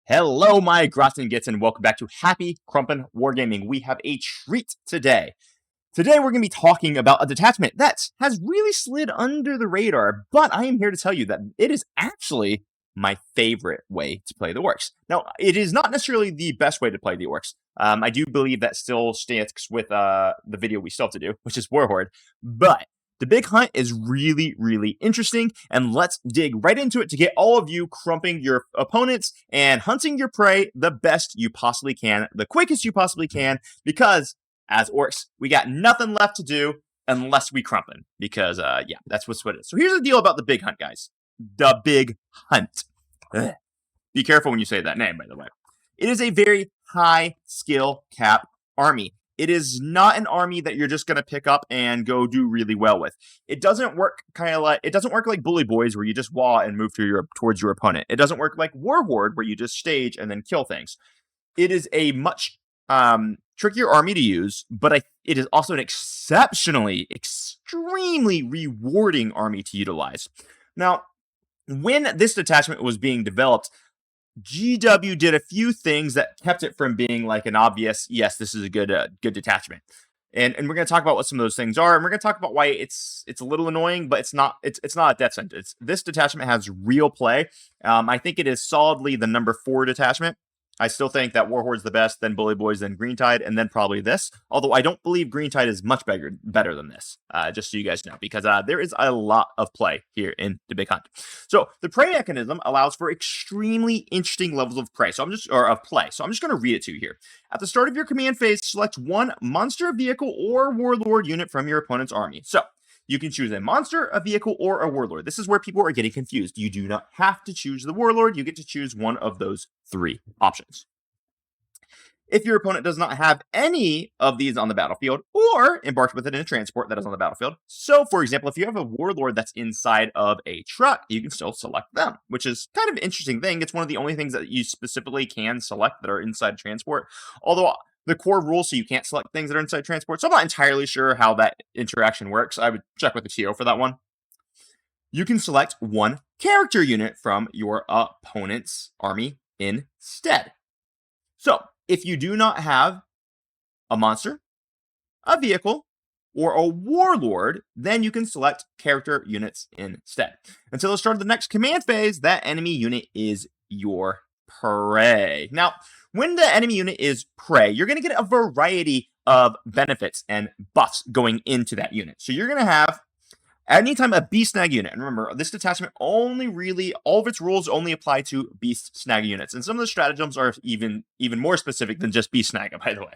Hello, my Grossen Gits, and welcome back to Happy Crumpin' Wargaming. We have a treat today. Today, we're going to be talking about a detachment that has really slid under the radar, but I am here to tell you that it is actually my favorite way to play the orcs. Now, it is not necessarily the best way to play the orcs. I do believe that still sticks with the video we still have to do, which is Warhorde, but the big hunt is really, really interesting, and let's dig right into it to get all of you crumping your opponents and hunting your prey the best you possibly can, the quickest you possibly can, because as orcs, we got nothing left to do unless we crumpin', because, yeah, that's what it is. So here's the deal about the big hunt, guys. The big hunt. Ugh. Be careful when you say that name, by the way. It is a very high skill cap army. It is not an army that you're just going to pick up and go do really well with. It doesn't work like Bully Boys where you just wall and move towards your opponent. It doesn't work like Warhorde where you just stage and then kill things. It is a much trickier army to use, but it is also an exceptionally, extremely rewarding army to utilize. Now, when this detachment was being developed, GW did a few things that kept it from being like an obvious, yes, this is a good detachment. And we're going to talk about what some of those things are, and we're going to talk about why it's a little annoying, but it's not a death sentence. This detachment has real play. I think it is solidly the number 4 detachment. I still think that Warhorde's the best, then Bully Boys, then Greentide, and then probably this. Although I don't believe Greentide is much better than this, just so you guys know, because there is a lot of play here in the Big Hunt. So the prey mechanism allows for extremely interesting levels of prey. Of play. So I'm just going to read it to you here. At the start of your command phase, select one monster, vehicle, or warlord unit from your opponent's army. So you can choose a monster, a vehicle, or a warlord. This is where people are getting confused. You do not have to choose the warlord. You get to choose one of those 3 options. If your opponent does not have any of these on the battlefield or embarked with it in a transport that is on the battlefield, so for example, if you have a warlord that's inside of a truck, you can still select them, which is kind of an interesting thing. It's one of the only things that you specifically can select that are inside transport, although the core rules so you can't select things that are inside transport, so I'm not entirely sure how that interaction works. I would check with the TO for that one. You can select one character unit from your opponent's army instead. So, if you do not have a monster, a vehicle, or a warlord, then you can select character units instead. Until the start of the next command phase, that enemy unit is your prey. Now, when the enemy unit is prey, you're going to get a variety of benefits and buffs going into that unit. So you're going to have, anytime a beast snag unit, and remember, this detachment all of its rules only apply to beast snag units, and some of the stratagems are even more specific than just beast snag, by the way.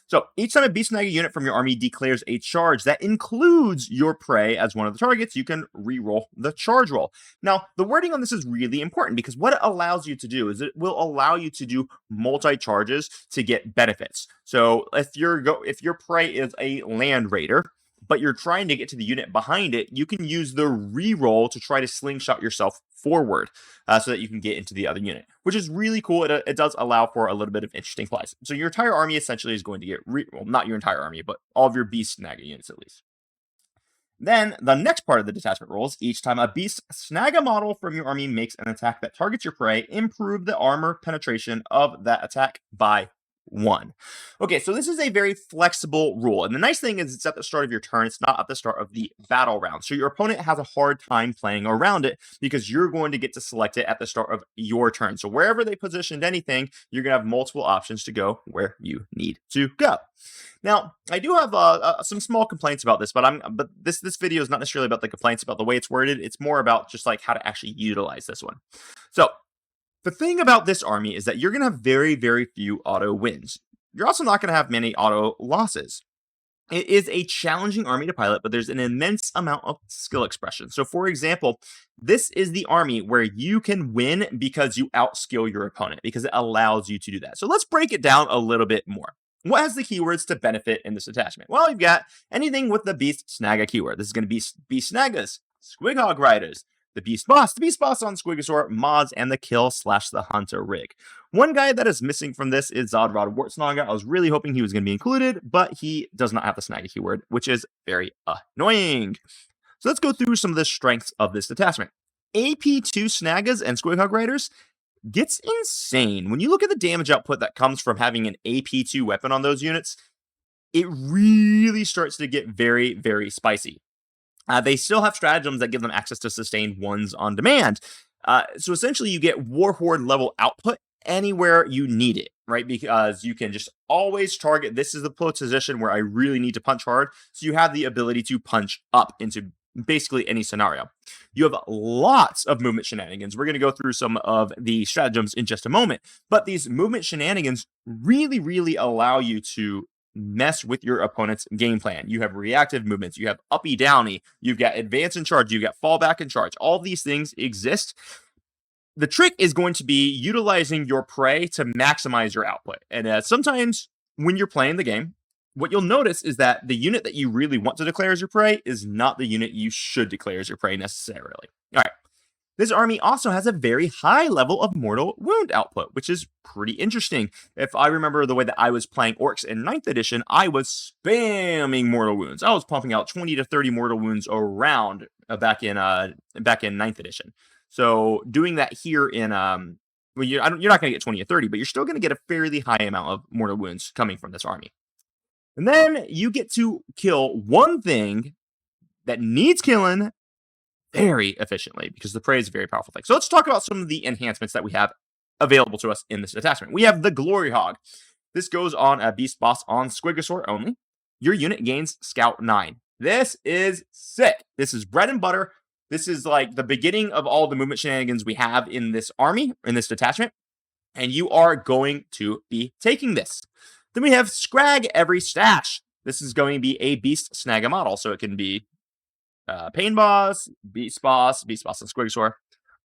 So each time a beast snag unit from your army declares a charge that includes your prey as one of the targets, you can re-roll the charge roll. Now, the wording on this is really important because what it allows you to do is it will allow you to do multi-charges to get benefits. So if your prey is a land raider, but you're trying to get to the unit behind it, you can use the re-roll to try to slingshot yourself forward so that you can get into the other unit, which is really cool. It does allow for a little bit of interesting plays. So your entire army essentially is going to get, well, not your entire army, but all of your beast snagga units at least. Then the next part of the detachment rules, each time a beast snagga model from your army makes an attack that targets your prey, improve the armor penetration of that attack by 1. Okay, so this is a very flexible rule. And the nice thing is it's at the start of your turn. It's not at the start of the battle round. So your opponent has a hard time playing around it because you're going to get to select it at the start of your turn. So wherever they positioned anything, you're going to have multiple options to go where you need to go. Now, I do have some small complaints about this, but this video is not necessarily about the complaints about the way it's worded. It's more about just like how to actually utilize this one. So the thing about this army is that you're going to have very, very few auto wins. You're also not going to have many auto losses. It is a challenging army to pilot, but there's an immense amount of skill expression. So, for example, this is the army where you can win because you outskill your opponent, because it allows you to do that. So let's break it down a little bit more. What has the keywords to benefit in this attachment? Well, you've got anything with the Beast Snagga keyword. This is going to be Beast Snaggas, Squighog Riders, the Beast Boss on Squigosaur, mods, and the Kill/the Hunter rig. One guy that is missing from this is Zodrad Wartsnaga. I was really hoping he was going to be included, but he does not have the Snagga keyword, which is very annoying. So let's go through some of the strengths of this detachment. AP2 Snaggas and Squighog Riders gets insane. When you look at the damage output that comes from having an AP2 weapon on those units, it really starts to get very, very spicy. They still have stratagems that give them access to sustained ones on demand. So essentially, you get Warhorde level output anywhere you need it, right? Because you can just always target. This is the position where I really need to punch hard. So you have the ability to punch up into basically any scenario. You have lots of movement shenanigans. We're going to go through some of the stratagems in just a moment. But these movement shenanigans really, really allow you to mess with your opponent's game plan. You have reactive movements, you have uppy downy, you've got advance and charge, you've got fall back and charge. All these things exist. The trick is going to be utilizing your prey to maximize your output. And sometimes when you're playing the game, what you'll notice is that the unit that you really want to declare as your prey is not the unit you should declare as your prey necessarily. All right. This army also has a very high level of mortal wound output, which is pretty interesting. If I remember the way that I was playing Orcs in 9th edition, I was spamming mortal wounds. I was pumping out 20 to 30 mortal wounds around back in 9th edition. So doing that here in well, you're not going to get 20 or 30, but you're still going to get a fairly high amount of mortal wounds coming from this army. And then you get to kill one thing that needs killing very efficiently, because the prey is a very powerful thing. So let's talk about some of the enhancements that we have available to us in this detachment. We have the Glory Hog. This goes on a Beast Boss on Squigosaur only. Your unit gains Scout 9. This is sick. This is bread and butter. This is like the beginning of all the movement shenanigans we have in this army, in this detachment. And you are going to be taking this. Then we have Scrag Every Stash. This is going to be a Beast Snagga model, so it can be Pain Boss, Beast Boss, and Squigosaur.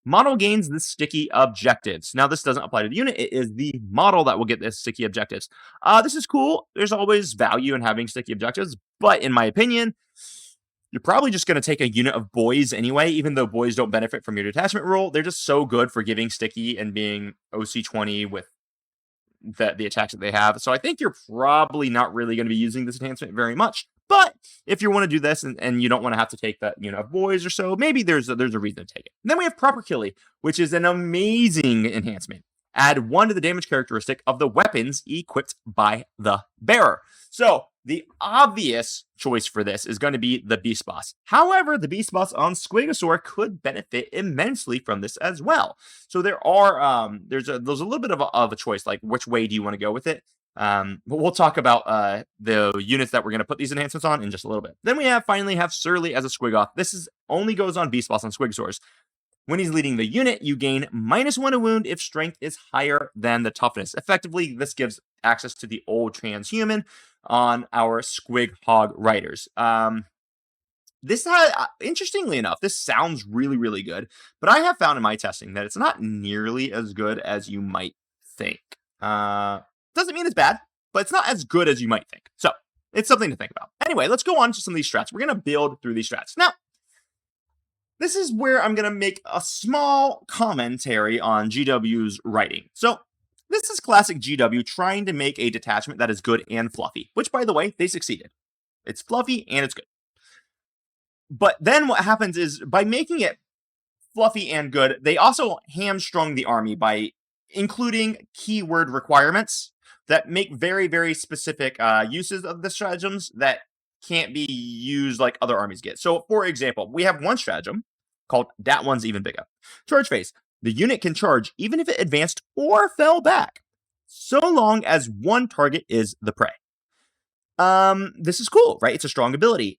Model gains the sticky objectives. Now, this doesn't apply to the unit. It is the model that will get the sticky objectives. This is cool. There's always value in having sticky objectives, but in my opinion, you're probably just going to take a unit of boys anyway, even though boys don't benefit from your detachment rule. They're just so good for giving sticky and being OC20 with the attacks that they have. So I think you're probably not really going to be using this enhancement very much. But if you want to do this and you don't want to have to take that unit of boys or so, maybe there's a reason to take it. And then we have Proper Killy, which is an amazing enhancement. Add 1 to the damage characteristic of the weapons equipped by the bearer. So the obvious choice for this is going to be the Beast Boss. However, the Beast Boss on Squigosaur could benefit immensely from this as well. So there are there's a little bit of a choice, like which way do you want to go with it. But we'll talk about the units that we're going to put these enhancements on in just a little bit. Then we finally have Surly as a Squigoth. This only goes on Beast Boss on Squigosaurs. When he's leading the unit, you gain -1 to wound if strength is higher than the toughness. Effectively, this gives access to the old transhuman on our Squig Hog Riders. Interestingly enough, this sounds really, really good, but I have found in my testing that it's not nearly as good as you might think. Doesn't mean it's bad, but it's not as good as you might think. So it's something to think about. Anyway, let's go on to some of these strats. We're going to build through these strats. Now, this is where I'm going to make a small commentary on GW's writing. So this is classic GW trying to make a detachment that is good and fluffy, which, by the way, they succeeded. It's fluffy and it's good. But then what happens is, by making it fluffy and good, they also hamstrung the army by including keyword requirements that make very, very specific uses of the stratagems that can't be used like other armies get. So, for example, we have one stratagem called Dat One's Even Bigger. Charge phase. The unit can charge even if it advanced or fell back, so long as one target is the prey. This is cool, right? It's a strong ability.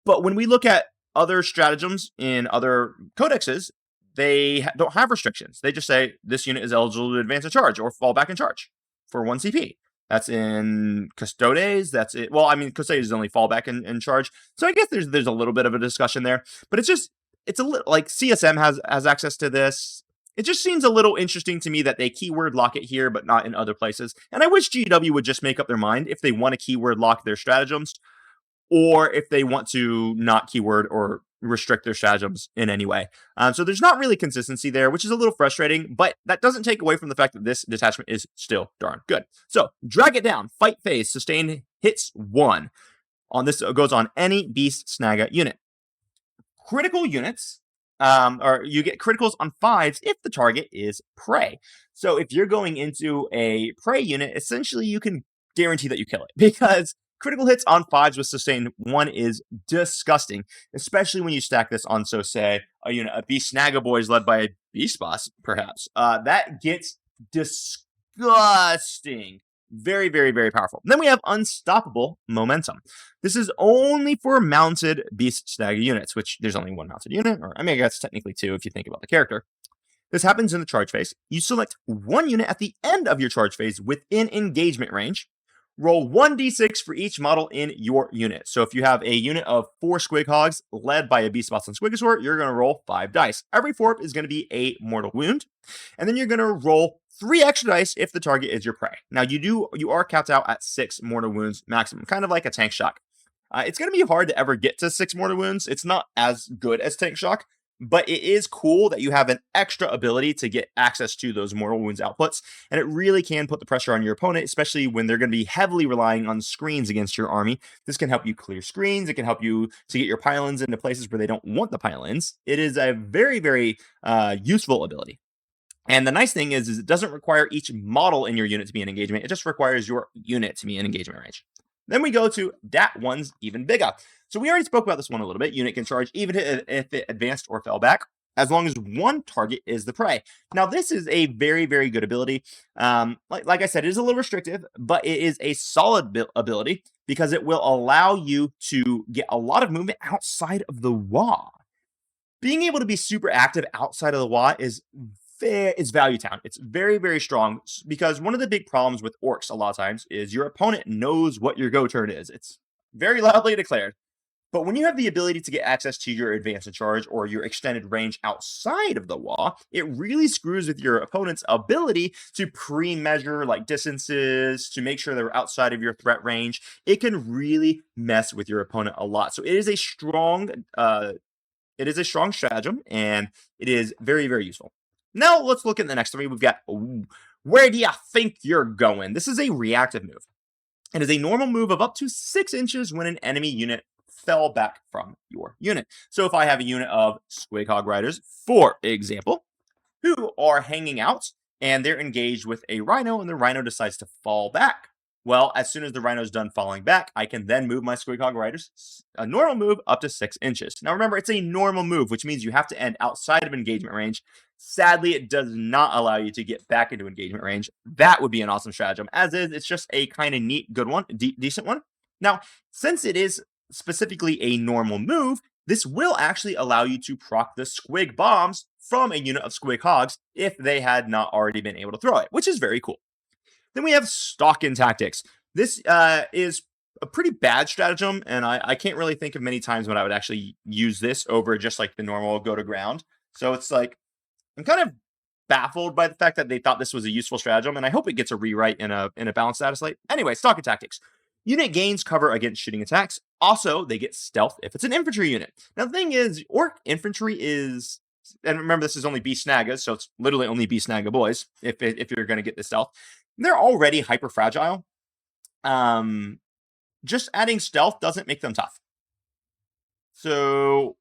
But when we look at other stratagems in other codexes, they don't have restrictions. They just say this unit is eligible to advance and charge or fall back and charge for 1 CP. That's in Custodes. That's it. Well, I mean, Custodes is only fall back and charge. So I guess there's a little bit of a discussion there. But it's a little like CSM has access to this. It just seems a little interesting to me that they keyword lock it here, but not in other places. And I wish GW would just make up their mind if they want to keyword lock their stratagems, or if they want to not keyword or restrict their stratagems in any way. So there's not really consistency there, which is a little frustrating, but that doesn't take away from the fact that this detachment is still darn good. So drag it down, fight phase, sustain hits 1. On this, it goes on any Beast Snagga unit. Critical units or you get criticals on 5s if the target is prey. So if you're going into a prey unit, essentially you can guarantee that you kill it because critical hits on 5s with sustain 1 is disgusting, especially when you stack this on, so say, a unit of Beast Snagga boys led by a Beast boss, perhaps. That gets disgusting. Very, very, very powerful. Then we have Unstoppable Momentum. This is only for mounted Beast Snagga units, which there's only one mounted unit, or I mean, I guess technically 2 if you think about the character. This happens in the charge phase. You select 1 unit at the end of your charge phase within engagement range. Roll 1d6 for each model in your unit. So if you have a unit of 4 Squig Hogs led by a Beast Boss and Squigosaur, you're going to roll 5 dice. Every 4 is going to be a mortal wound. And then you're going to roll 3 extra dice if the target is your prey. Now you are capped out at 6 mortal wounds maximum, kind of like a tank shock. It's going to be hard to ever get to 6 mortal wounds. It's not as good as tank shock, but it is cool that you have an extra ability to get access to those mortal wounds outputs, and it really can put the pressure on your opponent, especially when they're going to be heavily relying on screens against your army. This can help you clear screens. It can help you to get your pylons into places where they don't want the pylons. It is a very, very useful ability. And the nice thing is it doesn't require each model in your unit to be in engagement. It just requires your unit to be in engagement range. Then we go to that one's even bigger. So we already spoke about this one a little bit. Unit can charge even if it advanced or fell back, as long as 1 target is the prey. Now, this is a very, very good ability. Like I said, it is a little restrictive, but it is a solid ability because it will allow you to get a lot of movement outside of the WA. Being able to be super active outside of the WA is Value Town. It's very, very strong because one of the big problems with orcs a lot of times is your opponent knows what your go turn is. It's very loudly declared. But when you have the ability to get access to your advanced and charge or your extended range outside of the WA, it really screws with your opponent's ability to pre-measure like distances to make sure they're outside of your threat range. It can really mess with your opponent a lot. So it is a strong stratagem, and it is very, very useful. Now, let's look at the next 3. We've got, where do you think you're going? This is a reactive move. It is a normal move of up to 6 inches when an enemy unit fell back from your unit. So if I have a unit of Squig Hog Riders, for example, who are hanging out, and they're engaged with a Rhino, and the Rhino decides to fall back. Well, as soon as the Rhino's done falling back, I can then move my Squig Hog Riders, a normal move, up to 6 inches. Now remember, it's a normal move, which means you have to end outside of engagement range. Sadly, it does not allow you to get back into engagement range. That would be an awesome stratagem. As is, it's just a kind of neat, good one, decent one. Now, since it is specifically a normal move, this will actually allow you to proc the Squig Bombs from a unit of Squig Hogs if they had not already been able to throw it, which is very cool. Then we have Stalking Tactics. This is a pretty bad stratagem, and I can't really think of many times when I would actually use this over just like the normal go to ground. So it's like, I'm kind of baffled by the fact that they thought this was a useful stratagem, and I hope it gets a rewrite in a balanced status slate. Anyway, Stalking Tactics. Unit gains cover against shooting attacks. Also, they get stealth if it's an infantry unit. Now, the thing is, orc infantry is, and remember, this is only Beast Snaggas, so it's literally only Beast Snagga boys if you're going to get the stealth. They're already hyper fragile. Just adding stealth doesn't make them tough. So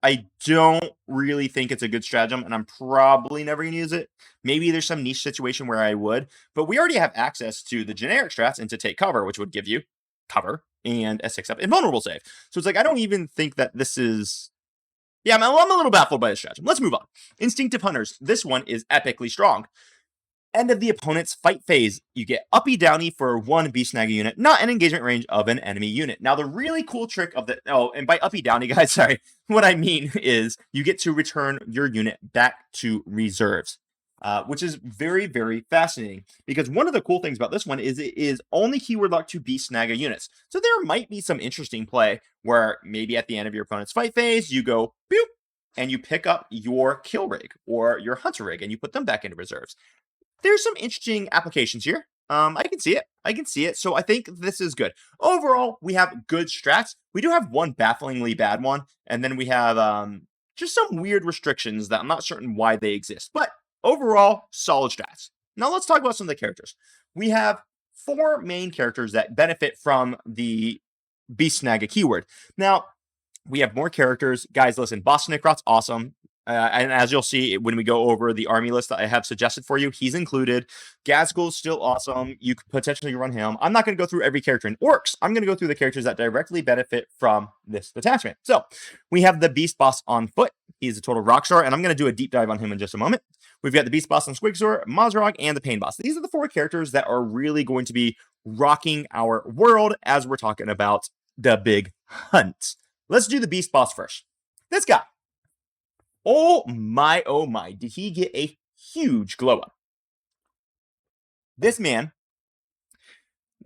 I don't really think it's a good stratagem, and I'm probably never going to use it. Maybe there's some niche situation where I would, but we already have access to the generic strats and to take cover, which would give you cover and a 6-up invulnerable save. So it's like, I don't even think that this is... Yeah, I'm a little baffled by this stratagem. Let's move on. Instinctive Hunters. This one is epically strong. End of the opponent's fight phase. You get uppy downy for 1 Beast Snagga unit, not an engagement range of an enemy unit. Now, the really cool trick of the... Oh, and by uppy downy, guys, sorry. What I mean is you get to return your unit back to reserves, which is very, very fascinating. Because one of the cool things about this one is it is only keyword locked to Beast Snagga units. So there might be some interesting play where maybe at the end of your opponent's fight phase, you go, boop, and you pick up your kill rig or your hunter rig, and you put them back into reserves. There's some interesting applications here. I can see it. So I think this is good. Overall, we have good strats. We do have one bafflingly bad one. And then we have just some weird restrictions that I'm not certain why they exist. But overall, solid strats. Now let's talk about some of the characters. We have 4 main characters that benefit from the Beast Snagga keyword. Now, We have more characters. Guys, listen, Boss Snickrot's awesome. And as you'll see when we go over the army list that I have suggested for you, he's included. Gazgul's still awesome. You could potentially run him. I'm not going to go through every character in Orcs. I'm going to go through the characters that directly benefit from this detachment. So we have the Beast Boss on foot. He's a total rock star, and I'm going to do a deep dive on him in just a moment. We've got the Beast Boss on Squigzor, Mazrog, and the Pain Boss. These are the 4 characters that are really going to be rocking our world as we're talking about the big hunt. Let's do the Beast Boss first. This guy. Oh my, did he get a huge glow up. This man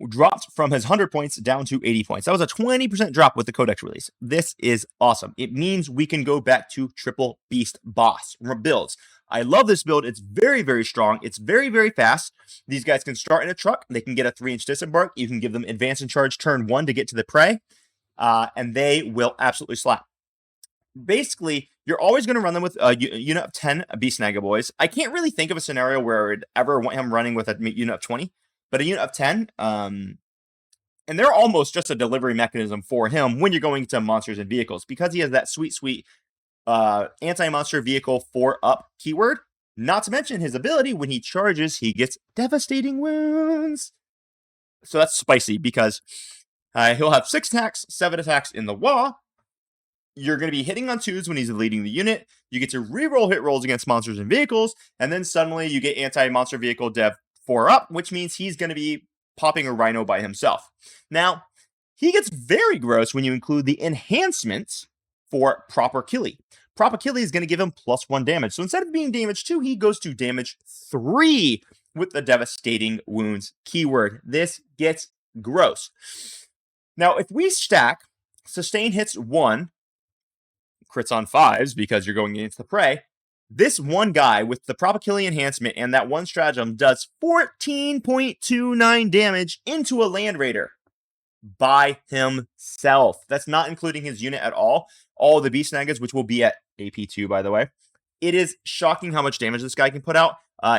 dropped from his 100 points down to 80 points. That was a 20% drop with the Codex release. This is awesome. It means we can go back to triple Beast Boss builds. I love this build. It's very, very strong. It's very, very fast. These guys can start in a truck. They can get a 3-inch disembark. You can give them advance and charge turn 1 to get to the prey. And they will absolutely slap. Basically, you're always going to run them with a unit of 10 Beast Snagga boys. I can't really think of a scenario where I would ever want him running with a unit of 20, but a unit of 10, and they're almost just a delivery mechanism for him when you're going to monsters and vehicles, because he has that sweet anti-monster vehicle 4-up keyword. Not to mention his ability, when he charges, he gets devastating wounds. So that's spicy, because he'll have 6 attacks, 7 attacks in the wall. You're going to be hitting on 2s when he's leading the unit. You get to reroll hit rolls against monsters and vehicles, and then suddenly you get anti-monster vehicle dev 4-up, which means he's going to be popping a rhino by himself. Now, he gets very gross when you include the enhancements for Proper Killy. Proper Killy is going to give him +1 damage. So instead of being damage 2, he goes to damage 3 with the devastating wounds keyword. This gets gross. Now, if we stack sustain hits 1, crits on 5s because you're going against the prey, this one guy with the Propagility enhancement and that one stratagem does 14.29 damage into a Land Raider by himself. That's not including his unit at all. All the Beast Snaggas, which will be at AP2, by the way. It is shocking how much damage this guy can put out.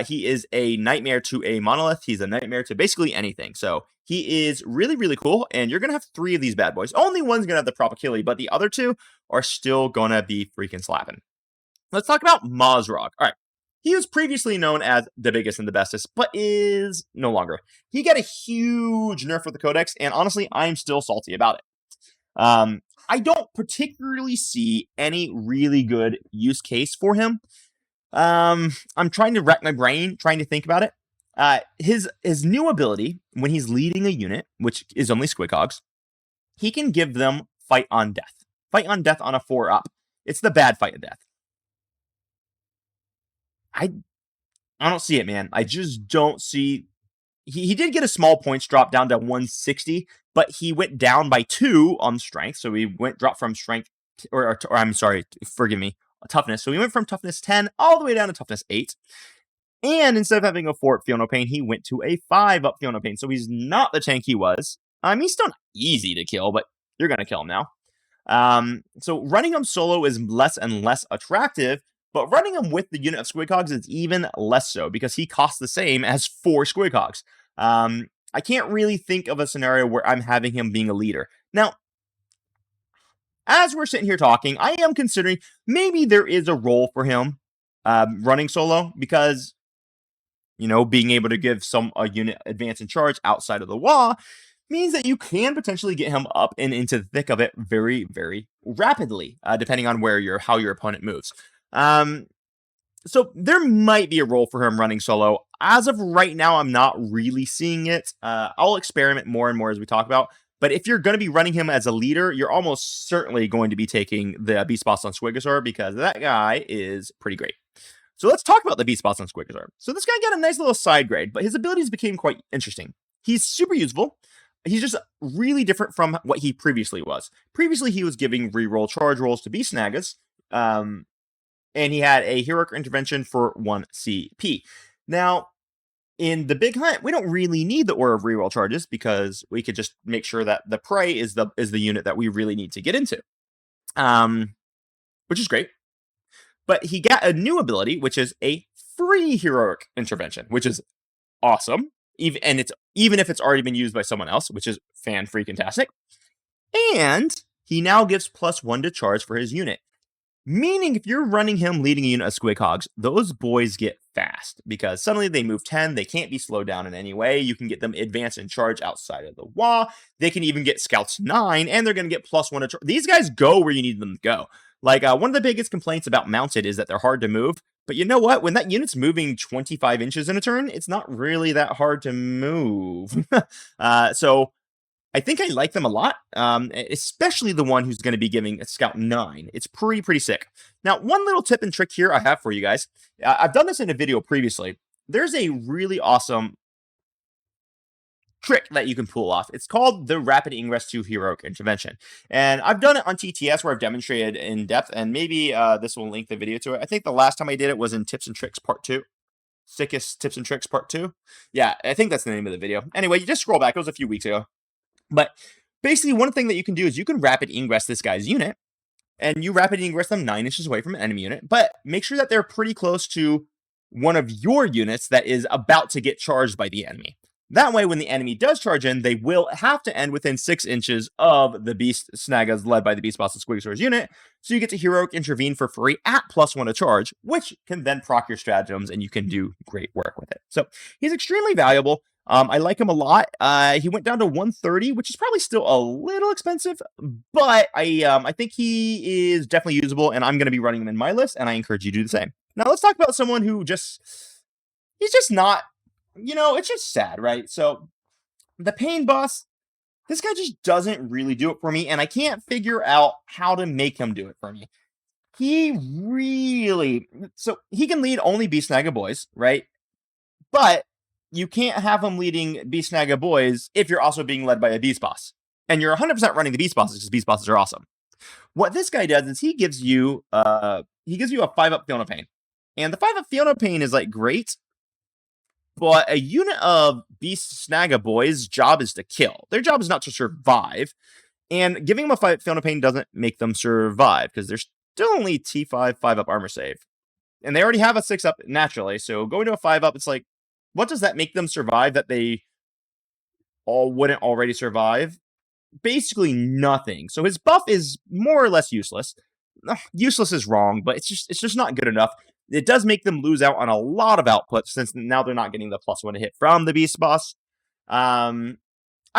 He is a nightmare to a monolith. He's a nightmare to basically anything. So he is really, really cool. And you're going to have 3 of these bad boys. Only one's going to have the Propagility, but the other 2 are still going to be freaking slapping. Let's talk about Mazrog. All right. He was previously known as the biggest and the bestest, but is no longer. He got a huge nerf with the Codex, and honestly, I'm still salty about it. I don't particularly see any really good use case for him. I'm trying to rack my brain, trying to think about it. His new ability, when he's leading a unit, which is only Squighogs, he can give them Fight on Death. Fight on Death on a 4-up. It's the bad Fight of Death. I don't see it, man. I just don't see. He did get a small points drop down to 160, but he went down by 2 on strength. So he dropped from strength, or I'm sorry, forgive me, toughness. So he went from toughness 10 all the way down to toughness 8. And instead of having a 4 Feel No Pain, he went to a 5 Feel No Pain. So he's not the tank he was. He's still not easy to kill, but you're going to kill him now. So running him solo is less and less attractive, but running him with the unit of Squighogs is even less so, because he costs the same as 4 Squighogs. I can't really think of a scenario where I'm having him being a leader. Now, as we're sitting here talking, I am considering maybe there is a role for him running solo, because, being able to give a unit advance and charge outside of the wall means that you can potentially get him up and into the thick of it very, very rapidly, depending on how your opponent moves. So there might be a role for him running solo. As of right now, I'm not really seeing it. I'll experiment more and more as we talk about. But if you're going to be running him as a leader, you're almost certainly going to be taking the Beast Boss on Squigosaur, because that guy is pretty great. So let's talk about the Beast Boss on Squigosaur. So this guy got a nice little side grade, but his abilities became quite interesting. He's super useful. He's just really different from what he previously was. Previously, he was giving reroll charge rolls to Beast Snaggas, and he had a heroic intervention for 1 CP. Now, in the big hunt, we don't really need the Aura of reroll charges, because we could just make sure that the prey is the unit that we really need to get into, which is great. But he got a new ability, which is a free heroic intervention, which is awesome. Even if it's already been used by someone else, which is fan-freaking-tastic. And he now gives +1 to charge for his unit. Meaning, if you're running him leading a unit of Squig Hogs, those boys get fast because suddenly they move 10. They can't be slowed down in any way. You can get them advance and charge outside of the wall. They can even get scouts 9, and they're going to get +1 to charge. These guys go where you need them to go. Like, one of the biggest complaints about mounted is that they're hard to move. But you know what? When that unit's moving 25 inches in a turn, it's not really that hard to move. So I think I like them a lot, especially the one who's going to be giving a Scout 9. It's pretty sick. Now, one little tip and trick here I have for you guys. I've done this in a video previously. There's a really awesome trick that you can pull off. It's called the Rapid Ingress to Heroic Intervention. And I've done it on TTS where I've demonstrated in depth, and maybe this will link the video to it. I think the last time I did it was in Tips and Tricks Part 2. Sickest Tips and Tricks Part 2. Yeah, I think that's the name of the video. Anyway, you just scroll back. It was a few weeks ago. But basically, one thing that you can do is you can rapid ingress this guy's unit, and you rapid ingress them 9 inches away from an enemy unit, but make sure that they're pretty close to one of your units that is about to get charged by the enemy. That way, when the enemy does charge in, they will have to end within 6 inches of the Beast Snaggas led by the Beast Boss and Squigsaur's unit, so you get to Heroic Intervene for free at +1 to charge, which can then proc your stratagems, and you can do great work with it. So, he's extremely valuable. I like him a lot. He went down to 130, which is probably still a little expensive, but I think he is definitely usable, and I'm going to be running him in my list, and I encourage you to do the same. Now, let's talk about someone who he's just not, it's just sad, right? So, the Pain Boss, this guy just doesn't really do it for me, and I can't figure out how to make him do it for me. He can lead only Beast Snagga boys, right? But you can't have him leading Beast Snagga boys if you're also being led by a Beast Boss. And you're 100% running the Beast Bosses because Beast Bosses are awesome. What this guy does is he gives you a 5-up Fiona Pain. And the 5-up Fiona Pain is like great, but a unit of Beast Snagga boys' job is to kill. Their job is not to survive. And giving them a 5-up Fiona Pain doesn't make them survive because they're still only T5 5-up armor save. And they already have a 6-up naturally, so going to a 5-up, it's like, what does that make them survive that they all wouldn't already survive? Basically nothing. So his buff is more or less useless. Useless is wrong, but it's just not good enough. It does make them lose out on a lot of output since now they're not getting the +1 to hit from the Beast Boss. I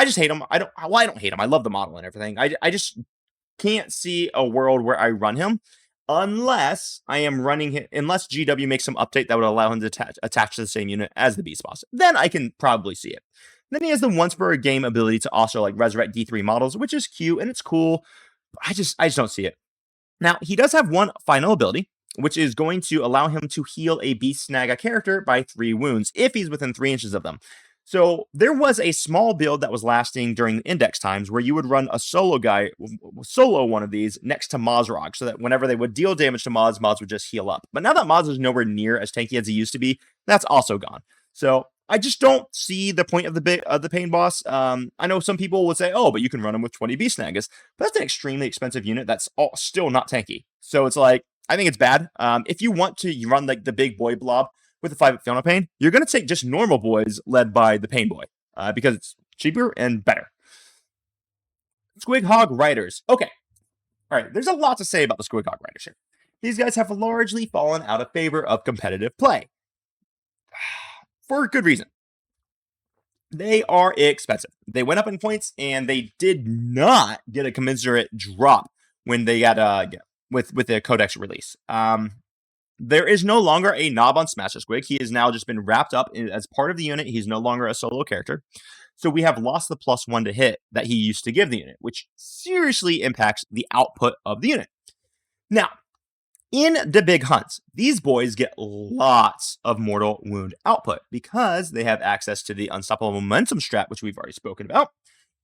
just hate him. I don't hate him. I love the model and everything. I just can't see a world where I run him. Unless I am running him, unless GW makes some update that would allow him to attach to the same unit as the Beast Boss, then I can probably see it. Then he has the once per game ability to also like resurrect D3 models, which is cute and it's cool. I just don't see it. Now he does have one final ability, which is going to allow him to heal a Beast Snagga character by 3 wounds if he's within 3 inches of them. So there was a small build that was lasting during the index times where you would run a solo one of these next to Mazrog so that whenever they would deal damage to Maz would just heal up. But now that Maz is nowhere near as tanky as he used to be, that's also gone. So I just don't see the point of the Pain Boss. I know some people would say, oh, but you can run him with 20 Beast Snaggas. But that's an extremely expensive unit that's still not tanky. So it's like, I think it's bad. If you want to run like the big boy blob with the 5-up Fiona Pain, you're going to take just normal boys led by the Pain Boy because it's cheaper and better. Squig Hog Riders. Okay. All right. There's a lot to say about the Squig Hog Riders here. These guys have largely fallen out of favor of competitive play. For good reason. They are expensive. They went up in points and they did not get a commensurate drop when they got with the Codex release. There is no longer a knob on Smasher Squig. He has now just been wrapped up as part of the unit. He's no longer a solo character. So we have lost the +1 to hit that he used to give the unit, which seriously impacts the output of the unit. Now, in the big hunts, these boys get lots of mortal wound output because they have access to the unstoppable momentum strat, which we've already spoken about.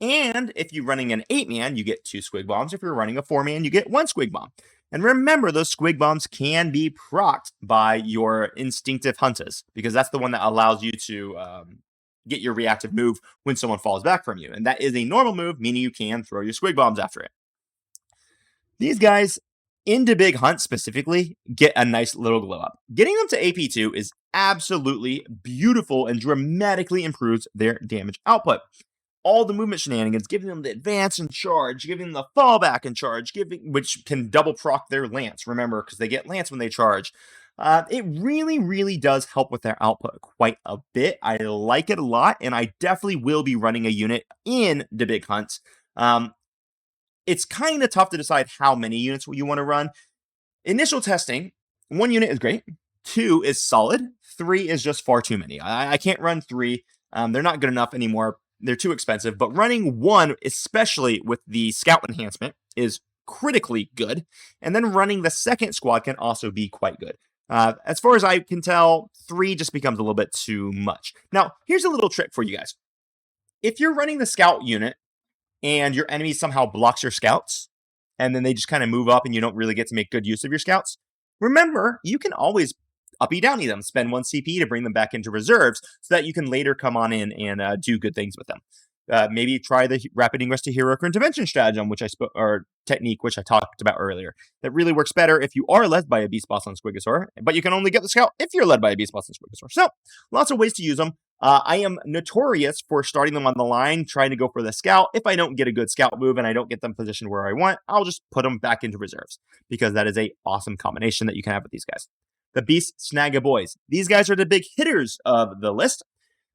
And if you're running an 8-man, you get 2 Squig Bombs. If you're running a 4-man, you get 1 Squig Bomb. And remember, those Squig Bombs can be procced by your Instinctive Hunters, because that's the one that allows you to get your reactive move when someone falls back from you. And that is a normal move, meaning you can throw your Squig Bombs after it. These guys, in the big hunt specifically, get a nice little glow up. Getting them to AP2 is absolutely beautiful and dramatically improves their damage output. all the movement shenanigans, giving them the advance and charge, giving them the fallback and charge, which can double proc their lance, remember, because they get lance when they charge. It really, really does help with their output quite a bit. I like it a lot, and I definitely will be running a unit in the Big Hunt. It's kind of tough to decide how many units you want to run. Initial testing, 1 unit is great, 2 is solid, 3 is just far too many. I can't run 3. They're not good enough anymore. They're too expensive, but running 1, especially with the scout enhancement, is critically good. And then running the second squad can also be quite good. As far as I can tell, 3 just becomes a little bit too much. Now, here's a little trick for you guys. If you're running the scout unit and your enemy somehow blocks your scouts, and then they just kind of move up and you don't really get to make good use of your scouts, remember, you can always uppy downy them, spend 1 CP to bring them back into reserves so that you can later come on in and do good things with them. Maybe try the rapid ingress to heroic intervention stratagem, or technique, which I talked about earlier. That really works better if you are led by a beast boss on Squigosaur, but you can only get the scout if you're led by a beast boss on Squigosaur. So, lots of ways to use them. I am notorious for starting them on the line, trying to go for the scout. If I don't get a good scout move and I don't get them positioned where I want, I'll just put them back into reserves, because that is a awesome combination that you can have with these guys. The Beast Snagga boys. These guys are the big hitters of the list.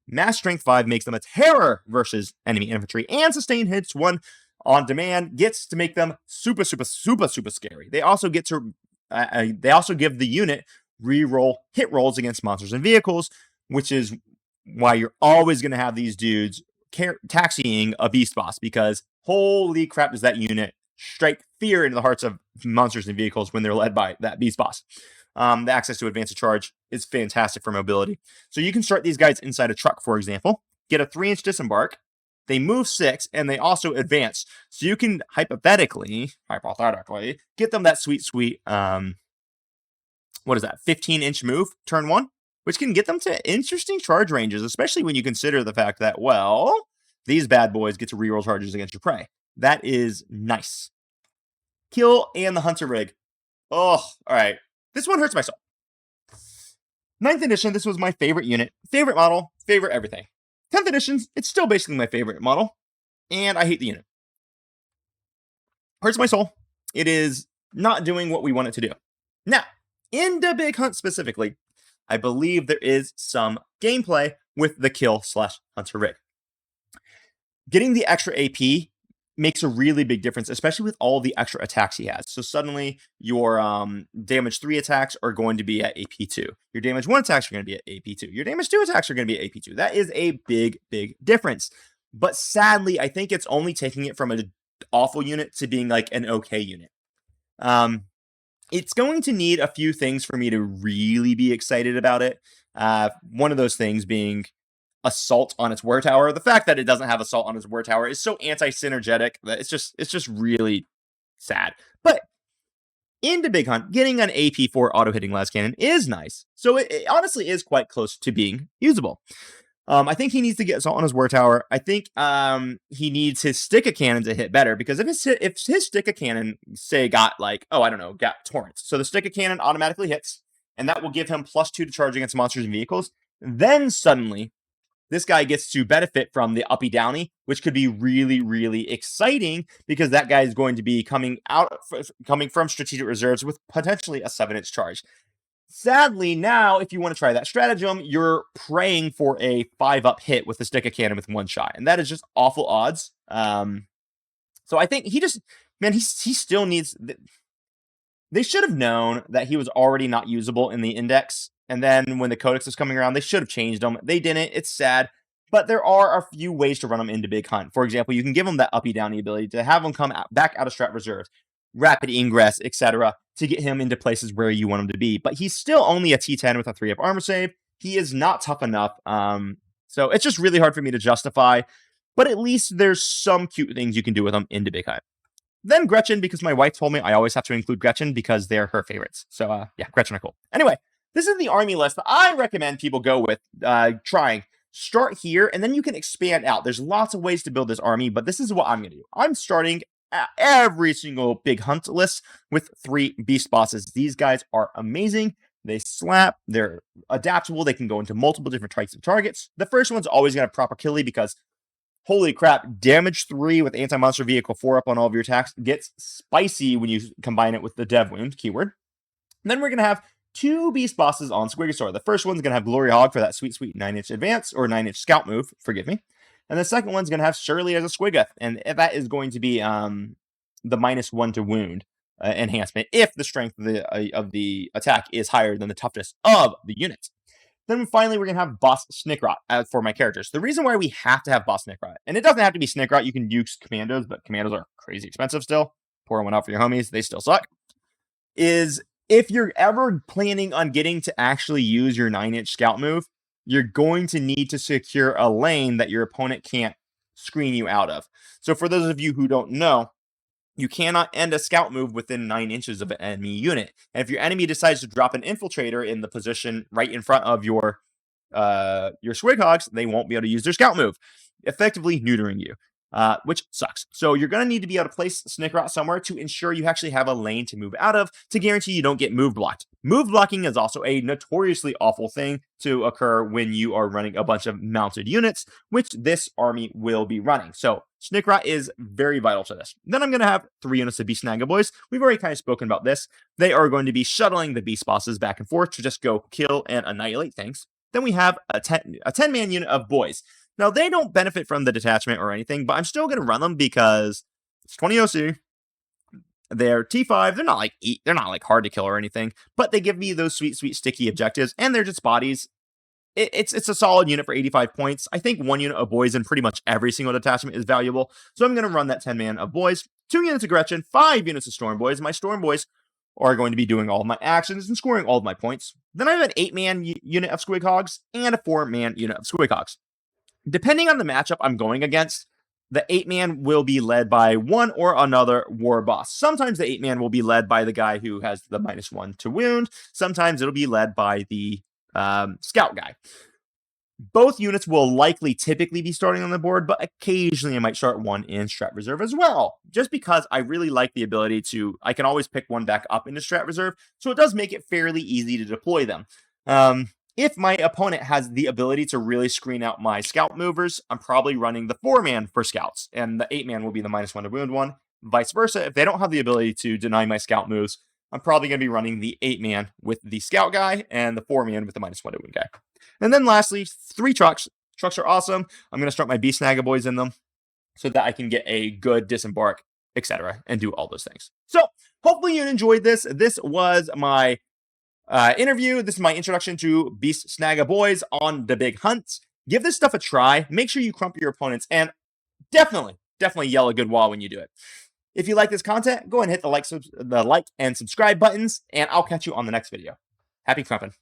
Mass Strength 5 makes them a terror versus enemy infantry, and Sustain Hits 1 on demand gets to make them super, super, super, super scary. They also get to, they also give the unit reroll hit rolls against monsters and vehicles, which is why you're always going to have these dudes taxiing a beast boss, because holy crap does that unit strike fear into the hearts of monsters and vehicles when they're led by that beast boss. The access to advance charge is fantastic for mobility. So you can start these guys inside a truck, for example, get a 3-inch disembark, they move 6, and they also advance. So you can hypothetically, get them that sweet, 15-inch move, turn 1, which can get them to interesting charge ranges, especially when you consider the fact that, well, these bad boys get to reroll charges against your prey. That is nice. Kill and the Hunter Rig. Oh, all right. This one hurts my soul. 9th edition, this was my favorite unit, favorite model, favorite everything. 10th edition, it's still basically my favorite model, and I hate the unit. Hurts my soul. It is not doing what we want it to do. Now, in the Big Hunt specifically, I believe there is some gameplay with the kill/Hunter Rig. Getting the extra AP makes a really big difference, especially with all the extra attacks he has. So suddenly your damage 3 attacks are going to be at AP 2. Your damage 1 attacks are going to be at AP 2. Your damage 2 attacks are going to be at AP 2. That is a big, big difference. But sadly, I think it's only taking it from an awful unit to being like an okay unit. It's going to need a few things for me to really be excited about it. One of those things being assault on its war tower. The fact that it doesn't have assault on its war tower is so anti-synergetic that it's just really sad. But in the Big Hunt, getting an AP4 auto-hitting las cannon is nice. So it honestly is quite close to being usable. I think he needs to get assault on his war tower. I think he needs his Sticka cannon to hit better, because if his Sticka cannon, say, got torrents. So the Sticka cannon automatically hits, and that will give him +2 to charge against monsters and vehicles. Then suddenly, this guy gets to benefit from the uppy downy, which could be really, really exciting, because that guy is going to be coming from strategic reserves with potentially a 7-inch charge. Sadly, now, if you want to try that stratagem, you're praying for a 5-up hit with the Sticka cannon with 1 shot, and that is just awful odds. So I think he still needs. They should have known that he was already not usable in the index. And then when the Codex was coming around, they should have changed them. They didn't. It's sad. But there are a few ways to run them into Big Hunt. For example, you can give them that uppy downy ability to have them come back out of strat reserves, rapid ingress, etc., to get him into places where you want him to be. But he's still only a T10 with a 3-up armor save. He is not tough enough. So it's just really hard for me to justify. But at least there's some cute things you can do with him into Big Hunt. Then Gretchen, because my wife told me I always have to include Gretchen because they're her favorites. So yeah, Gretchen are cool. Anyway, this is the army list that I recommend people go with, trying. Start here, and then you can expand out. There's lots of ways to build this army, but this is what I'm going to do. I'm starting at every single Big Hunt list with 3 beast bosses. These guys are amazing. They slap. They're adaptable. They can go into multiple different types of targets. The first one's always going to proper killy, because Holy crap, damage 3 with anti-monster vehicle 4 up on all of your attacks gets spicy when you combine it with the dev wound keyword. And then we're going to have 2 beast bosses on Squiggasaur. The first one's going to have Glory Hog for that sweet 9-inch advance, or 9-inch scout move, forgive me. And the second one's going to have Shirley as a Squigga, and that is going to be the -1 to wound enhancement if the strength of the attack is higher than the toughness of the unit. Then finally, we're going to have Boss Snickrot for my characters. The reason why we have to have Boss Snickrot, and it doesn't have to be Snickrot, you can use Commandos, but Commandos are crazy expensive still. Pour one out for your homies, they still suck. Is if you're ever planning on getting to actually use your 9-inch scout move, you're going to need to secure a lane that your opponent can't screen you out of. So for those of you who don't know, you cannot end a scout move within 9 inches of an enemy unit. And if your enemy decides to drop an infiltrator in the position right in front of your Swighogs, they won't be able to use their scout move, effectively neutering you, which sucks. So you're going to need to be able to place Snickrot somewhere to ensure you actually have a lane to move out of to guarantee you don't get move blocked. Move blocking is also a notoriously awful thing to occur when you are running a bunch of mounted units, which this army will be running. So Snickrot is very vital to this. Then I'm going to have 3 units of Beast Snagga boys. We've already kind of spoken about this. They are going to be shuttling the beast bosses back and forth to just go kill and annihilate things. Then we have a 10-man unit of boys. Now, they don't benefit from the detachment or anything, but I'm still going to run them because it's 20 OC. They're T5. They're not like hard to kill or anything, but they give me those sweet, sticky objectives, and they're just bodies. It's a solid unit for 85 points. I think 1 unit of boys in pretty much every single detachment is valuable, so I'm going to run that 10-man of boys, 2 units of Gretchen, 5 units of Storm Boys. My Storm Boys are going to be doing all of my actions and scoring all of my points. Then I have an 8-man unit of Squighogs and a 4-man unit of Squighogs. Depending on the matchup I'm going against, the 8-man will be led by one or another war boss. Sometimes the 8-man will be led by the guy who has the -1 to wound. Sometimes it'll be led by the scout guy. Both units will likely typically be starting on the board, but occasionally I might start one in Strat Reserve as well, just because I really like the ability I can always pick one back up into Strat Reserve, so it does make it fairly easy to deploy them. If my opponent has the ability to really screen out my scout movers, I'm probably running the 4-man for scouts, and the 8-man will be the -1 to wound one. Vice versa, if they don't have the ability to deny my scout moves, I'm probably going to be running the 8-man with the scout guy and the 4-man with the -1 to wound guy. And then lastly, 3 trucks. Trucks are awesome. I'm going to start my Beast Snagga boys in them so that I can get a good disembark, etc., and do all those things. So hopefully you enjoyed this. This was my interview. This is my introduction to Beast Snagga boys on the Big Hunt. Give this stuff a try. Make sure you crump your opponents, and definitely yell a good wall when you do it. If you like this content, go ahead and hit the like and subscribe buttons, and I'll catch you on the next video. Happy crumping.